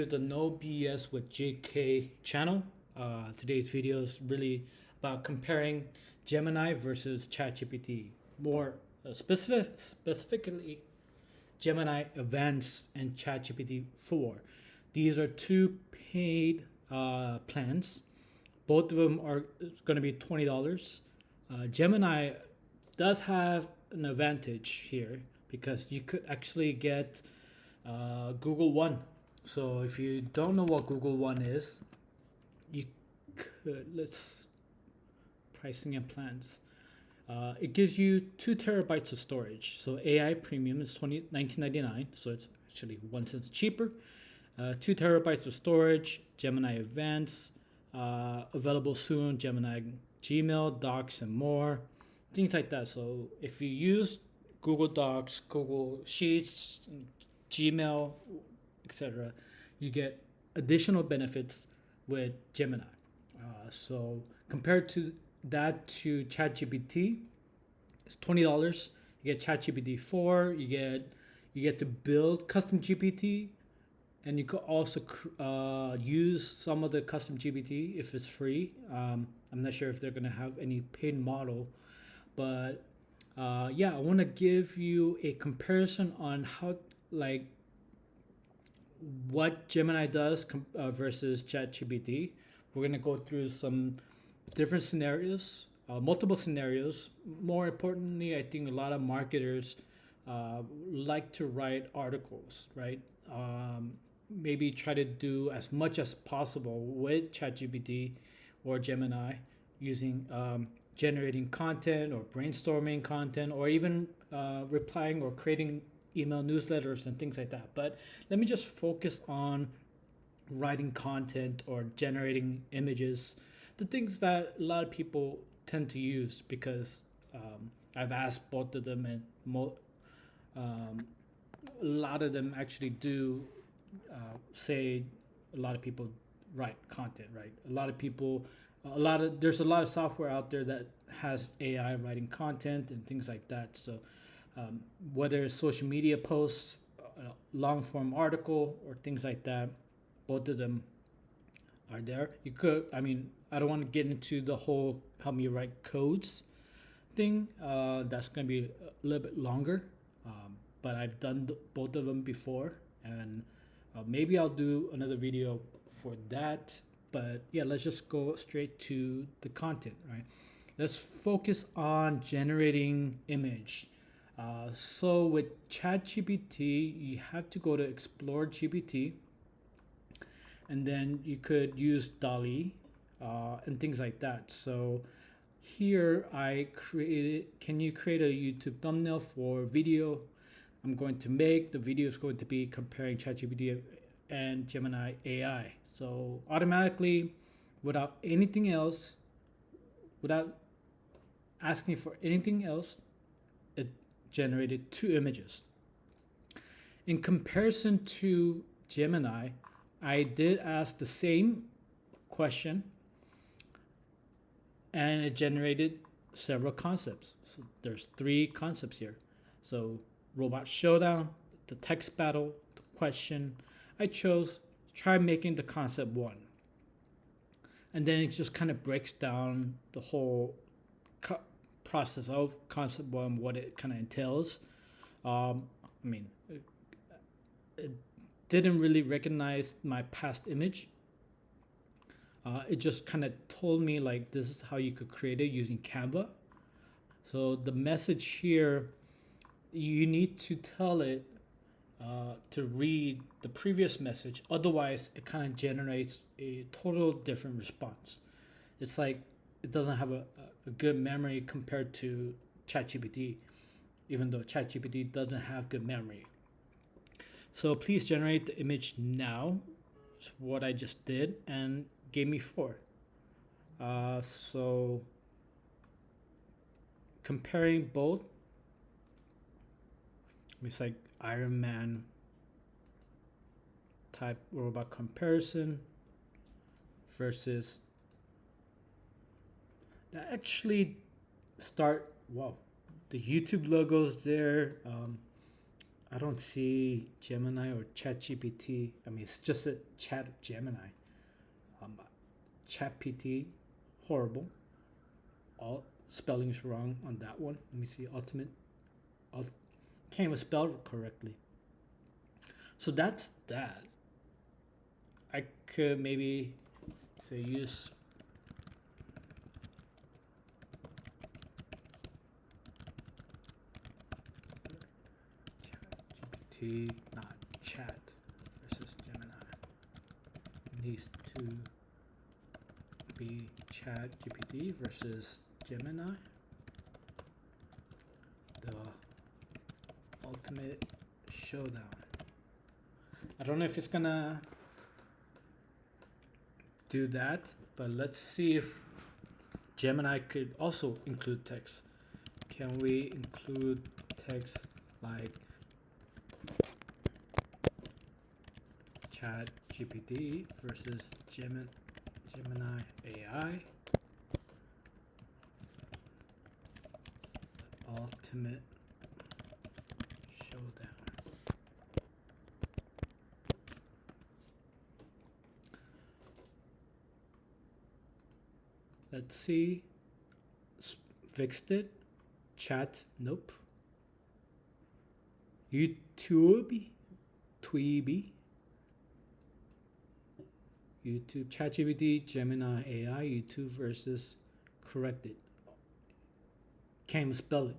The No BS with JK channel. Today's video is really about comparing Gemini versus ChatGPT. More specifically, Gemini Advanced and ChatGPT 4. These are two paid plans. Both of them are going to be $20. Gemini does have an advantage here because you could actually get Google One. So if you don't know what Google One is, you could let's pricing and plans. It gives you 2 terabytes of storage. So AI Premium is $19.99, so it's actually 1 cent cheaper. 2 terabytes of storage. Gemini Advanced, available soon. Gemini Gmail, Docs, and more, things like that. So if you use Google Docs, Google Sheets, Gmail, etc., you get additional benefits with Gemini. So compared to that to ChatGPT, it's $20. You get ChatGPT 4. You get to build custom GPT, and you could also use some of the custom GPT if it's free. I'm not sure if they're gonna have any paid model, but yeah, I want to give you a comparison on how what Gemini does versus ChatGPT. We're gonna go through some different scenarios, multiple scenarios. More importantly, I think a lot of marketers like to write articles, right? Maybe try to do as much as possible with ChatGPT or Gemini using generating content or brainstorming content or even replying or creating email newsletters and things like that. But let me just focus on writing content or generating images, the things that a lot of people tend to use because I've asked both of them, and a lot of them actually do say a lot of people write content, right? There's a lot of software out there that has AI writing content and things like that. So whether it's social media posts, long form article, or things like that, both of them are there. I don't want to get into the whole help me write codes thing. That's going to be a little bit longer, but I've done both of them before, and maybe I'll do another video for that. But yeah, let's just go straight to the content, right? Let's focus on generating image. So with ChatGPT, you have to go to Explore GPT, and then you could use DALL-E and things like that. So here I created, can you create a YouTube thumbnail for video I'm going to make? The video is going to be comparing ChatGPT and Gemini AI. So automatically, without anything else, without asking for anything else, it generated 2 images. In comparison to Gemini, I did ask the same question and it generated several concepts. So there's 3 concepts here. So robot showdown, the text battle, the question. I chose try making the concept 1. And then it just kind of breaks down the whole process of concept 1, what it kind of entails. It didn't really recognize my past image. It just kind of told me like this is how you could create it using Canva. So the message here, you need to tell it to read the previous message. Otherwise, it kind of generates a total different response. It's like it doesn't have a good memory compared to ChatGPT, even though ChatGPT doesn't have good memory. So please generate the image now. It's what I just did and gave me 4. So comparing both, it's like Iron Man type robot comparison versus actually start. Wow, the YouTube logos there. I don't see Gemini or ChatGPT. I mean, it's just a Chat Gemini. Um, ChatGPT, horrible. All spelling's wrong on that one. Let me see. Can't even spell it correctly. So that's that. I could maybe say use ChatGPT, not Chat versus Gemini. It needs to be ChatGPT versus Gemini. The ultimate showdown. I don't know if it's gonna do that, but let's see if Gemini could also include text. Can we include text like Chat GPT versus Gemini AI? Ultimate showdown. Let's see. Fixed it. Chat, nope. YouTube, Tweeby. YouTube, ChatGPT, Gemini AI, YouTube versus corrected. Can't even spell it.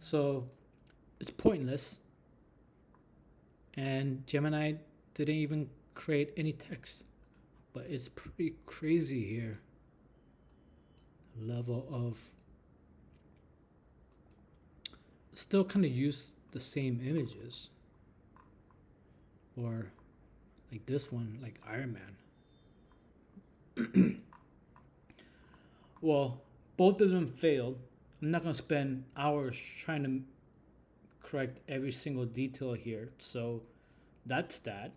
So it's pointless. And Gemini didn't even create any text. But it's pretty crazy here. Level of still kind of use the same images. Or like this one, like Iron Man. Well, both of them failed. I'm not gonna spend hours trying to correct every single detail here. So that's that.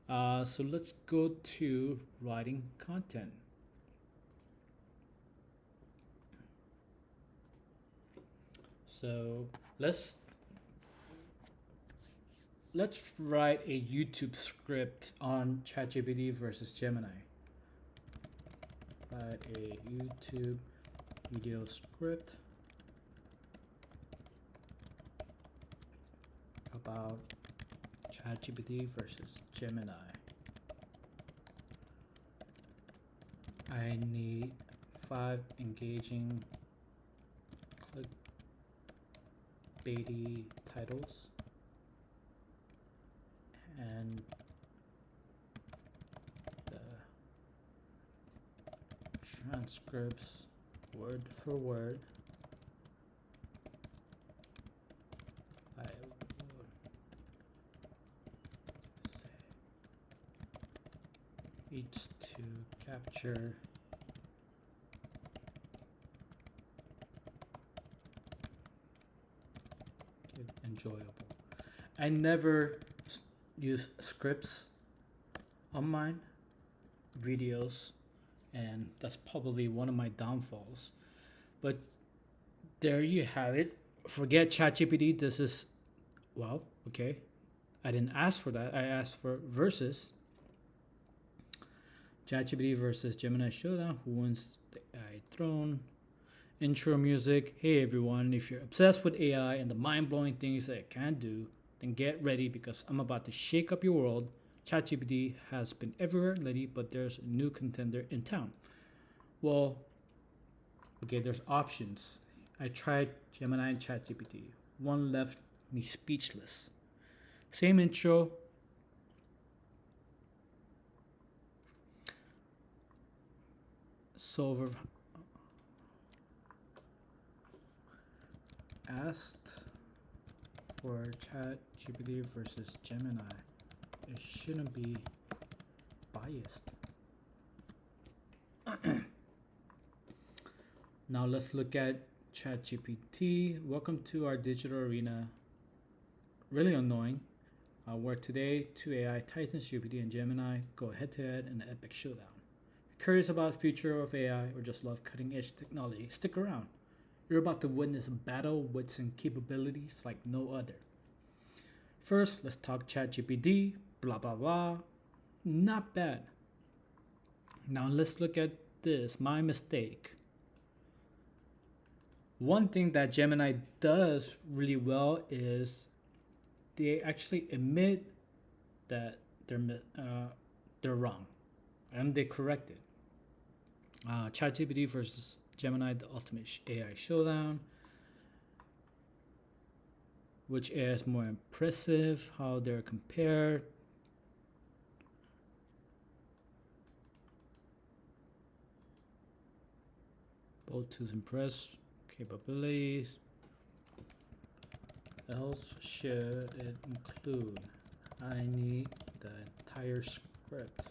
So let's go to writing content. So let's write a YouTube script on ChatGPT versus Gemini. Write a YouTube video script about ChatGPT versus Gemini. I need 5 engaging clickbaity titles and the transcripts word for word. I will say each to capture enjoyable. I never use scripts on my videos, and that's probably one of my downfalls. But there you have it. Forget ChatGPT. This is, well, okay. I didn't ask for that. I asked for versus ChatGPT versus Gemini Showdown. Who wins the AI throne? Intro music. Hey everyone, if you're obsessed with AI and the mind-blowing things that it can do, then get ready because I'm about to shake up your world. ChatGPT has been everywhere lately, but there's a new contender in town. Well, okay, there's options. I tried Gemini and ChatGPT. One left me speechless. Same intro. Solver asked for ChatGPT versus Gemini. It shouldn't be biased. Now let's look at ChatGPT. Welcome to our digital arena. Really annoying. Where today, 2 AI titans, GPT and Gemini, go head-to-head in an epic showdown. Curious about the future of AI or just love cutting-edge technology? Stick around. You're about to witness a battle with some capabilities like no other. First, let's talk ChatGPT, blah, blah, blah. Not bad. Now let's look at this, my mistake. One thing that Gemini does really well is they actually admit that they're wrong, and they correct it. ChatGPT versus Gemini, the ultimate AI showdown. Which AI is more impressive? How they're compared? Both tools impress. Capabilities. Else should it include? I need the entire script.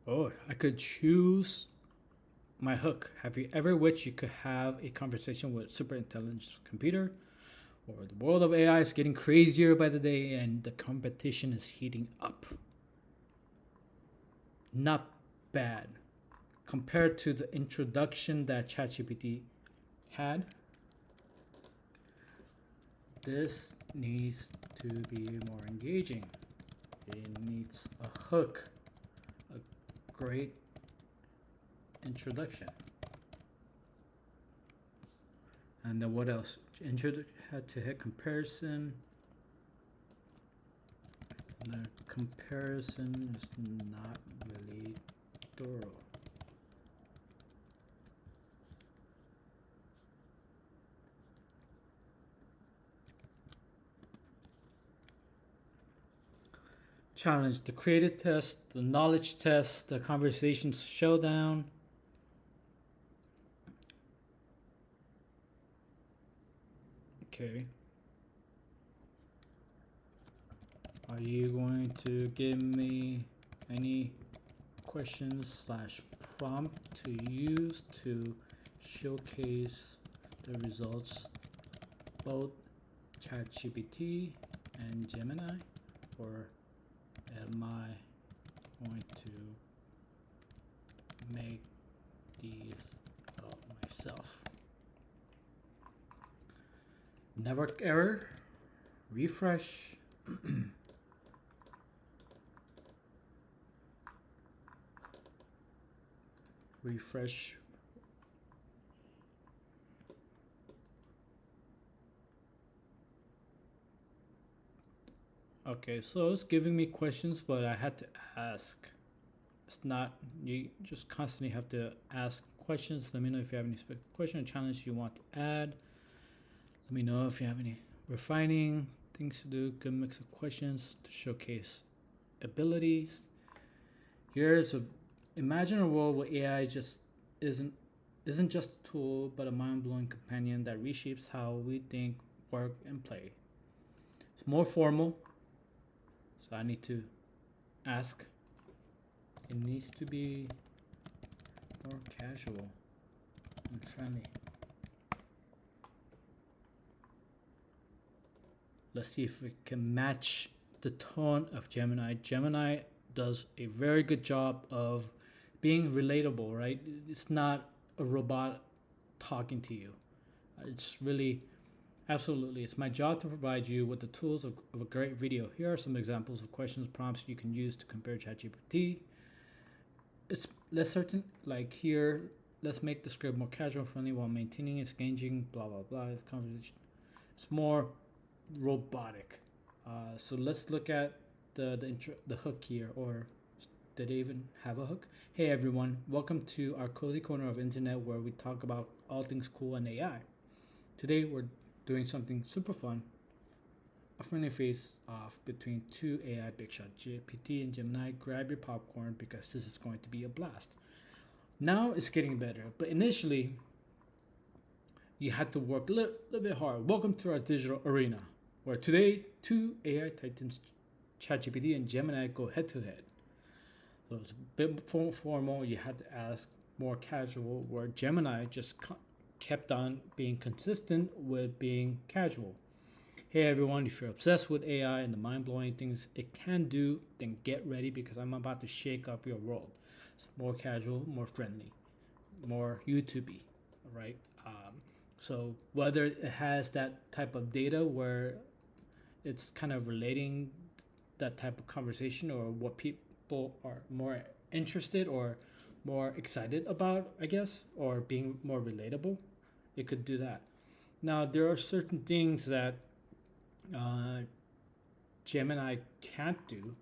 Oh, I could choose my hook. Have you ever wished you could have a conversation with a super intelligent computer? Or the world of AI is getting crazier by the day and the competition is heating up. Not bad. Compared to the introduction that ChatGPT had, this needs to be more engaging. It needs a hook, a great introduction. And then what else? Head-to-head comparison. The comparison is not really thorough. Challenge: the creative test, the knowledge test, the conversations showdown. Okay. Are you going to give me any questions / prompt to use to showcase the results, both ChatGPT and Gemini, or am I going to make these up myself? Network error, refresh. Refresh. Okay, so it's giving me questions, but I had to ask. It's not, you just constantly have to ask questions. Let me know if you have any question or challenge you want to add. Let me know if you have any refining things to do. Good mix of questions to showcase abilities. Imagine a world where AI just isn't just a tool, but a mind-blowing companion that reshapes how we think, work, and play. It's more formal, so I need to ask. It needs to be more casual and friendly. Let's see if we can match the tone of Gemini. Gemini does a very good job of being relatable, right? It's not a robot talking to you. It's really, absolutely, it's my job to provide you with the tools of a great video. Here are some examples of questions, prompts you can use to compare ChatGPT. It's less certain, like here, let's make the script more casual friendly while maintaining its engaging, blah, blah, blah, conversation. It's more robotic. So let's look at the hook here, or did they even have a hook? Hey everyone, welcome to our cozy corner of internet where we talk about all things cool and AI. Today we're doing something super fun, a friendly face off between two AI big shot, GPT and Gemini. Grab your popcorn because this is going to be a blast. Now it's getting better, but initially you had to work a little bit hard. Welcome to our digital arena, where today two AI titans, ChatGPT and Gemini, go head to head. So it's a bit more formal. You had to ask. More casual, where Gemini just kept on being consistent with being casual. Hey everyone, if you're obsessed with AI and the mind-blowing things it can do, then get ready because I'm about to shake up your world. It's more casual, more friendly, more YouTube-y, right? So whether it has that type of data where it's kind of relating that type of conversation or what people are more interested or more excited about, I guess, or being more relatable, it could do that. Now, there are certain things that uh, Gemini can't do.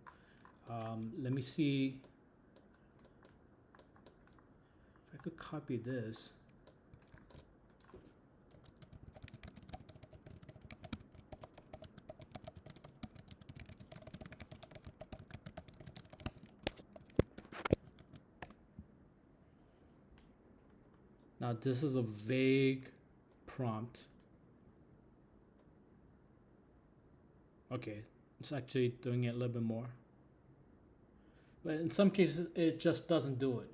Let me see if I could copy this. Now, this is a vague prompt. Okay, it's actually doing it a little bit more. But in some cases, it just doesn't do it.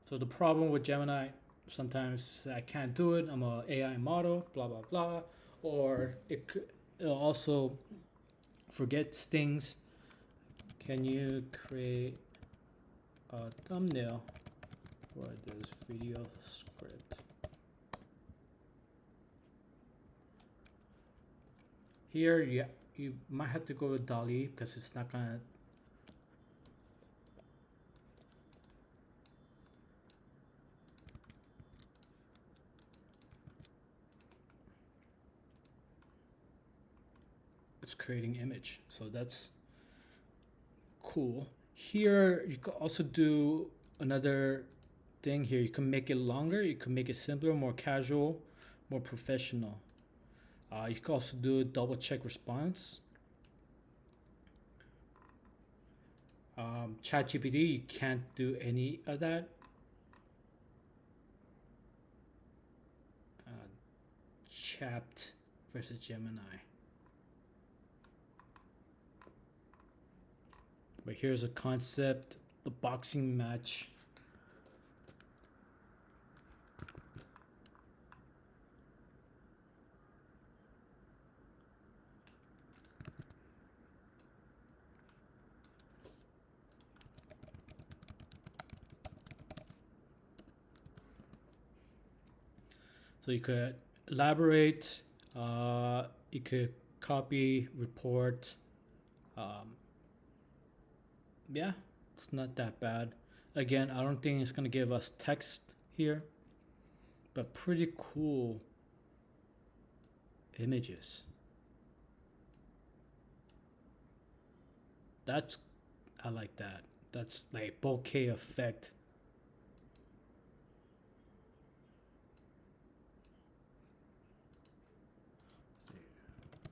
So the problem with Gemini, sometimes I can't do it. I'm a AI model, blah blah blah, or it'll also forget things. Can you create a thumbnail for this video script? Here, you might have to go to DALL-E because it's not gonna. It's creating image, so that's cool. Here, you can also do another thing here. You can make it longer, you can make it simpler, more casual, more professional. You can also do a double check response. ChatGPT, you can't do any of that. Chat versus Gemini. But here's a concept, the boxing match. So you could elaborate, you could copy, report. Yeah, it's not that bad. Again, I don't think it's gonna give us text here, but pretty cool images. That's, I like that. That's like bokeh effect.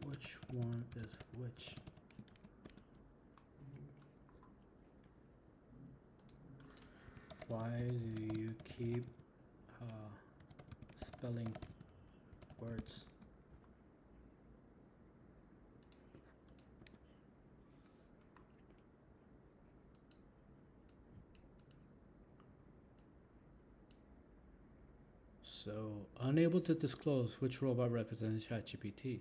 Which one is which? Why do you keep spelling words? So, unable to disclose which robot represents ChatGPT.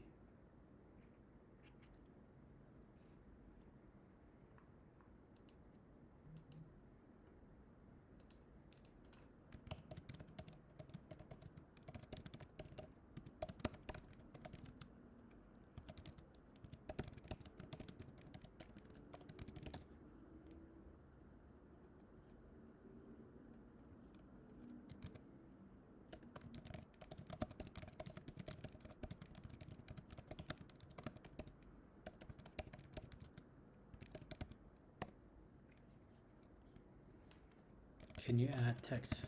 Can you add text?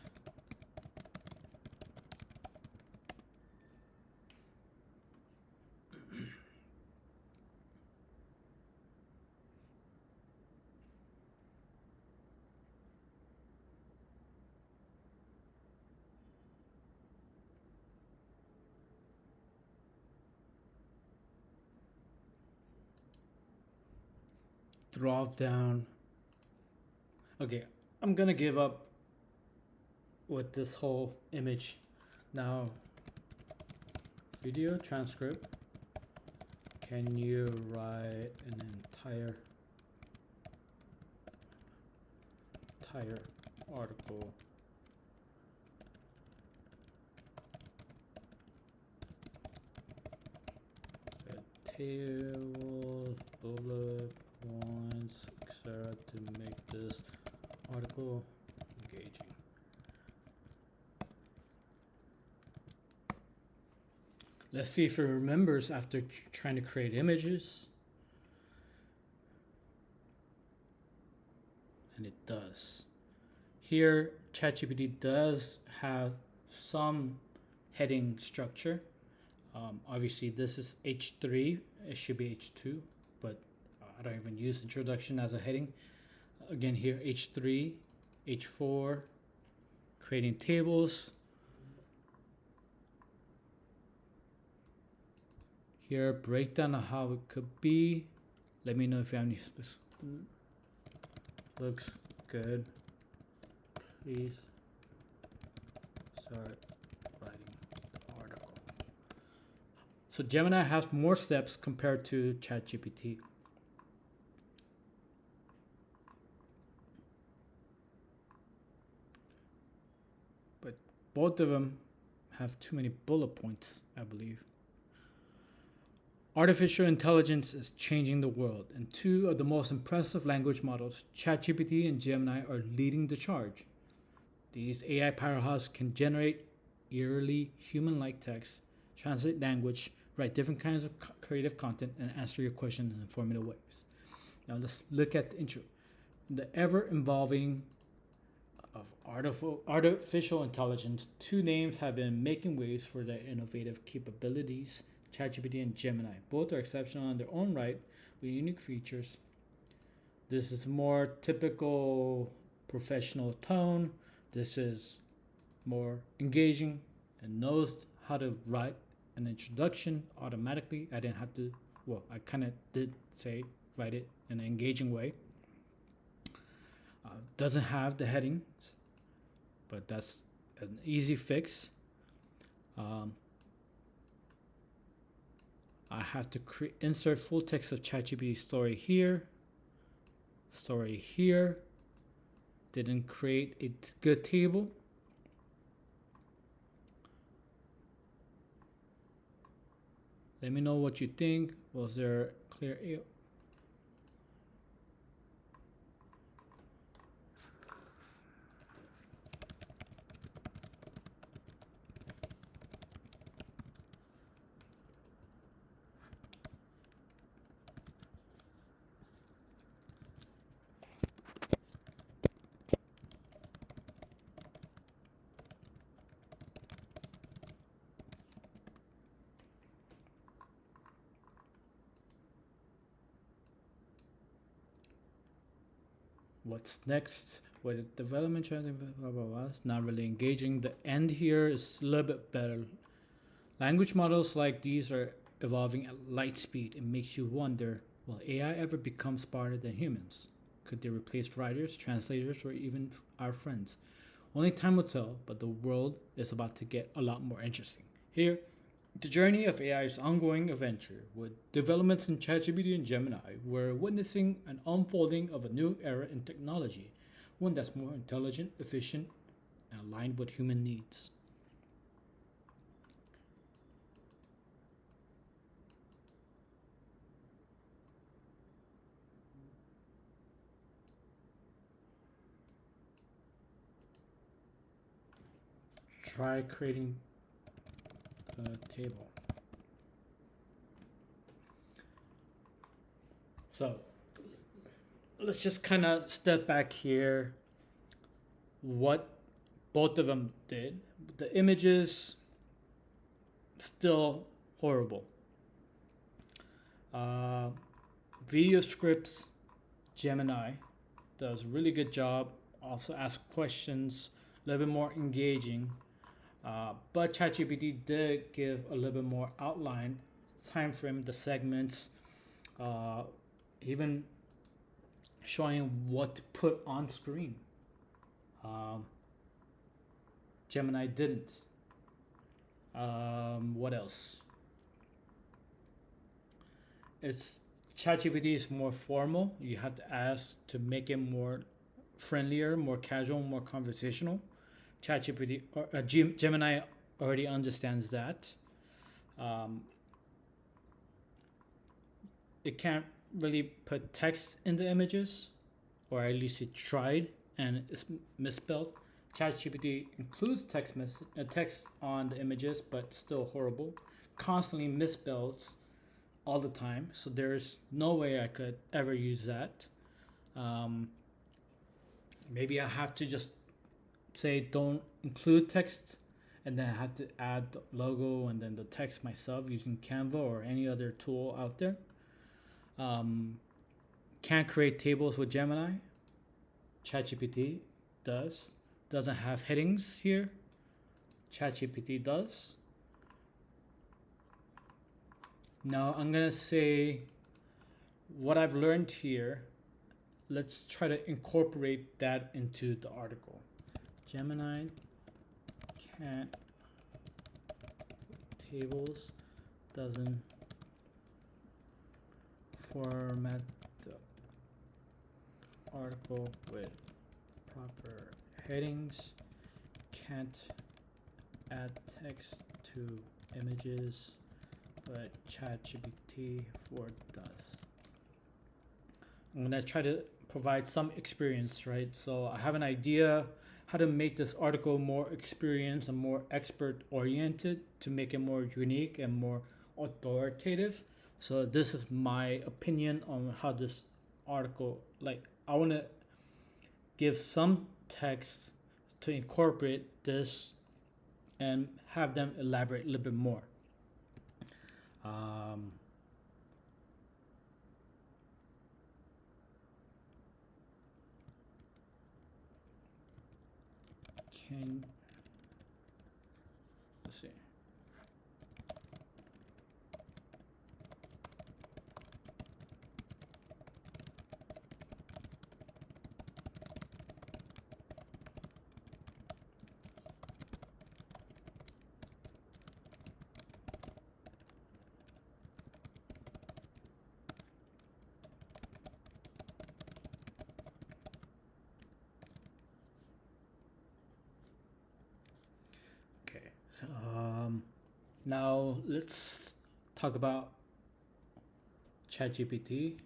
Drop down. Okay, I'm gonna give up with this whole image. Now, video transcript. Can you write an entire article tables, bullet points, etc. to make this article engaging? Let's see if it remembers after trying to create images. And it does. Here, ChatGPT does have some heading structure. Obviously, this is H3. It should be H2, but I don't even use introduction as a heading. Again, here H3, H4, creating tables. Here, breakdown of how it could be. Let me know if you have any specific. Looks good. Please start writing the article. So Gemini has more steps compared to ChatGPT. But both of them have too many bullet points, I believe. Artificial intelligence is changing the world, and two of the most impressive language models, ChatGPT and Gemini, are leading the charge. These AI powerhouses can generate eerily human-like text, translate language, write different kinds of creative content, and answer your questions in informative ways. Now let's look at the intro. The ever-evolving of artificial intelligence, two names have been making waves for their innovative capabilities. ChatGPT and Gemini. Both are exceptional in their own right with unique features. This is more typical professional tone. This is more engaging and knows how to write an introduction automatically. I didn't have to, well, I kind of did say write it in an engaging way. Doesn't have the headings, but that's an easy fix. I have to insert full text of ChatGPT story here. Didn't create a good table. Let me know what you think. Was there clear? What's next? With the development, blah, blah, blah. It's not really engaging. The end here is a little bit better. Language models like these are evolving at light speed. It makes you wonder, will AI ever become smarter than humans? Could they replace writers, translators, or even our friends? Only time will tell, but the world is about to get a lot more interesting. Here, the journey of AI's ongoing adventure with developments in ChatGPT and Gemini, we're witnessing an unfolding of a new era in technology, one that's more intelligent, efficient, and aligned with human needs. Try creating the table. So let's just kind of step back here. What both of them did. The images, still horrible. Video scripts, Gemini does a really good job. Also ask questions, a little bit more engaging. But ChatGPT did give a little bit more outline, time frame, the segments, even showing what to put on screen. Gemini didn't. What else? It's ChatGPT is more formal. You have to ask to make it more friendlier, more casual, more conversational. ChatGPT or Gemini already understands that. Um, it can't really put text in the images, or at least it tried and it's misspelled. ChatGPT includes text on the images, but still horrible. Constantly misspells all the time, so there's no way I could ever use that. Um, Maybe I have to just say don't include text, and then I have to add the logo and then the text myself using Canva or any other tool out there. Um, can't create tables with Gemini. ChatGPT does. Doesn't have headings here. ChatGPT does. Now I'm gonna say what I've learned here. Let's try to incorporate that into the article. Gemini can't tables, doesn't format the article with proper headings, can't add text to images, but ChatGPT 4 does. I'm gonna try to provide some experience, right? So I have an idea how to make this article more experienced and more expert oriented to make it more unique and more authoritative. So this is my opinion on how this article, like I want to give some text to incorporate this and have them elaborate a little bit more. Um, can let's see. Okay, so now let's talk about ChatGPT.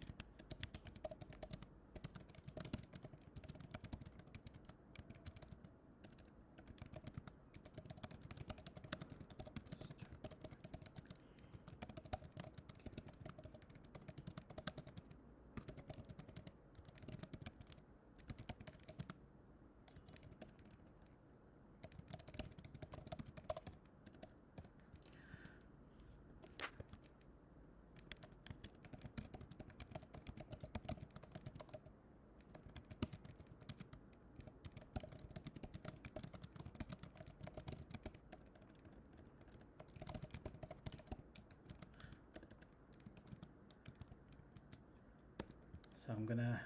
So I'm gonna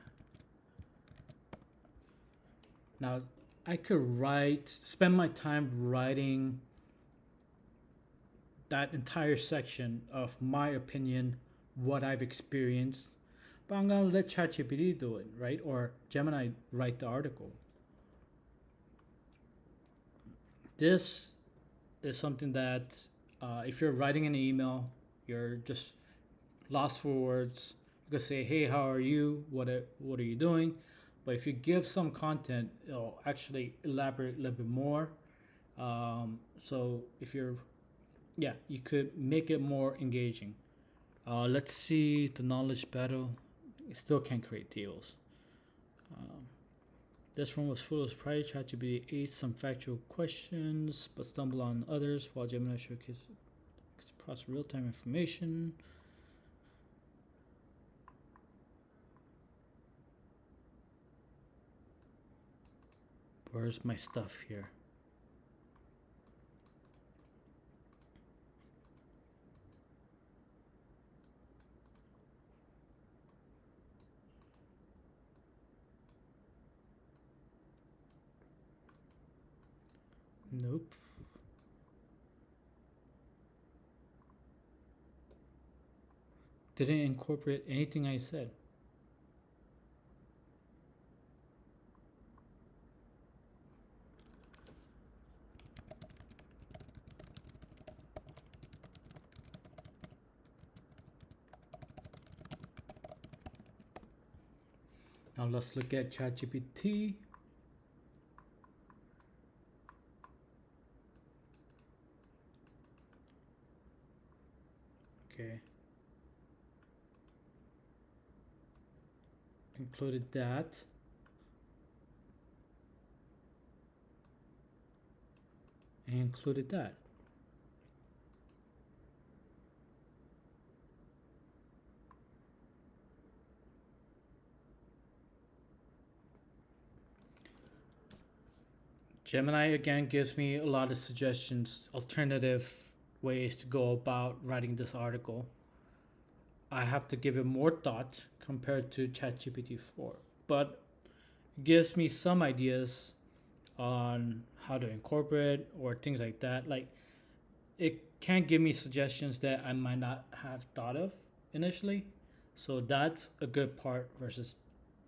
now I could spend my time writing that entire section of my opinion, what I've experienced, but I'm gonna let ChatGPT do it, right? Or Gemini write the article. This is something that if you're writing an email, you're just lost for words. You could say, "Hey, how are you? What are you doing?" But if you give some content, it'll actually elaborate a little bit more. So if you're, yeah, you could make it more engaging. Let's see the knowledge battle. It still can't create tables. Um, this one was full of surprise. ChatGPT ate some factual questions, but stumbled on others, while Gemini showcased process real-time information. Where's my stuff here? Nope. didn't incorporate anything I said. Now let's look at ChatGPT. Okay. Included that. And included that. Gemini again gives me a lot of suggestions, alternative ways to go about writing this article. I have to give it more thought compared to ChatGPT 4, but it gives me some ideas on how to incorporate or things like that. Like, it can give me suggestions that I might not have thought of initially. So that's a good part versus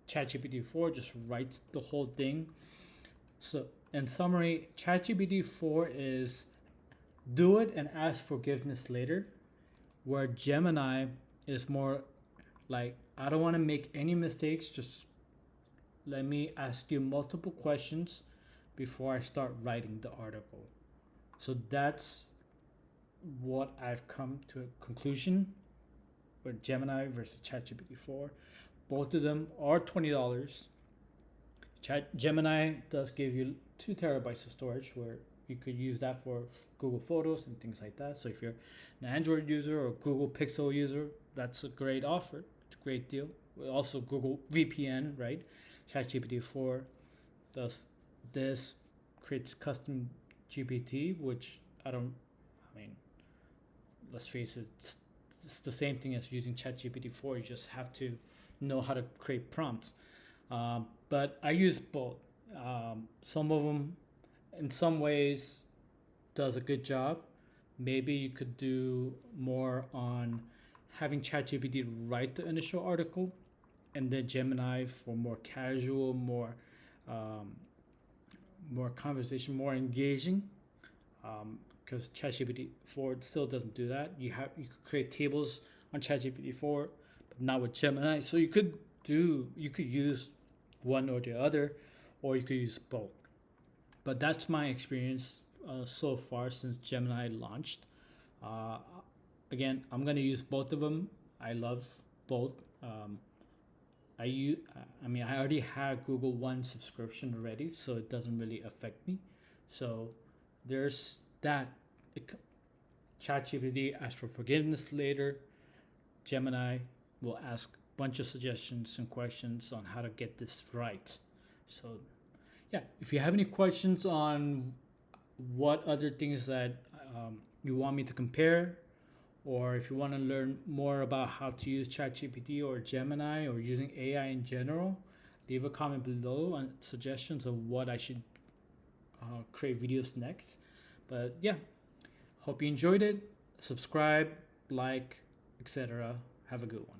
ChatGPT 4 just writes the whole thing. So in summary, ChatGPT 4 is do it and ask forgiveness later, where Gemini is more like, I don't want to make any mistakes, just let me ask you multiple questions before I start writing the article. So that's what I've come to a conclusion with Gemini versus ChatGPT 4. Both of them are $20. Gemini does give you 2 terabytes of storage, where you could use that for Google Photos and things like that. So if you're an Android user or Google Pixel user, that's a great offer. It's a great deal. Also Google VPN, right? ChatGPT 4 does this, creates custom GPT, which I mean, let's face it, it's the same thing as using ChatGPT 4. You just have to know how to create prompts. But I use both. Some of them, in some ways, does a good job. Maybe you could do more on having ChatGPT write the initial article, and then Gemini for more casual, more conversation, more engaging. Because ChatGPT 4 still doesn't do that. You could create tables on ChatGPT 4, but not with Gemini. So you could use one or the other, or you could use both. But that's my experience so far since Gemini launched. Uh, Again, I'm gonna use both of them. I love both. I already have Google One subscription already, so it doesn't really affect me. So there's that. ChatGPT asks for forgiveness later. Gemini will ask a bunch of suggestions and questions on how to get this right. So yeah, if you have any questions on what other things that you want me to compare, or if you want to learn more about how to use ChatGPT or Gemini or using AI in general, leave a comment below on suggestions of what I should create videos next. But yeah, hope you enjoyed it. Subscribe, like, etc. Have a good one.